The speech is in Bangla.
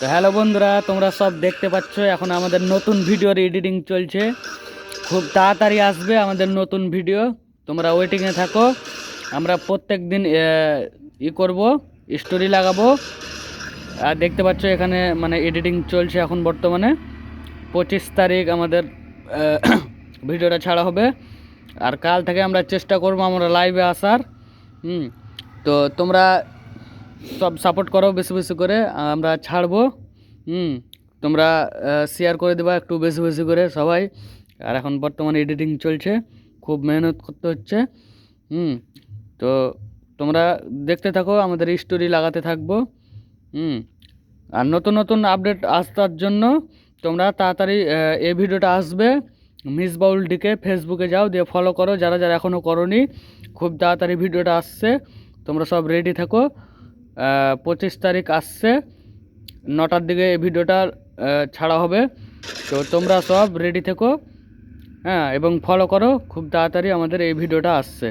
তো হ্যালো বন্ধুরা, তোমরা সব দেখতে পাচ্ছ এখন আমাদের নতুন ভিডিওর এডিটিং চলছে। খুব তাড়াতাড়ি আসবে আমাদের নতুন ভিডিও, তোমরা ওয়েটিংয়ে থাকো। আমরা প্রত্যেক দিন করব, স্টোরি লাগাবো। আর দেখতে পাচ্ছ এখানে মানে এডিটিং চলছে এখন বর্তমানে। 25 তারিখ আমাদের ভিডিওটা ছাড়া হবে। আর কাল থেকে আমরা চেষ্টা করব আমরা লাইভে আসার। তো তোমরা সব সাপোর্ট করো বেশি বেশি করে, আমরা ছাড়বো। তোমরা শেয়ার করে দেবা একটু বেশি বেশি করে সবাই। আর এখন বর্তমানে এডিটিং চলছে, খুব মেহনত করতে হচ্ছে। তো তোমরা দেখতে থাকো, আমাদের স্টোরি লাগাতে থাকবো। আর নতুন নতুন আপডেট আসার জন্য তোমরা তাড়াতাড়ি এই ভিডিওটা আসবে মিসবাউল ডিকে ফেসবুকে যাও, দিয়ে ফলো করো যারা যারা এখনও করোনি। খুব তাড়াতাড়ি ভিডিওটা আসছে, তোমরা সব রেডি থাকো। 25 তারিখ আসছে, 9টার দিকে এই ভিডিওটা ছাড়া হবে। তো তোমরা সব রেডি থেকো, হ্যাঁ, এবং ফলো করো। খুব তাড়াতাড়ি আমাদের এই ভিডিওটা আসছে।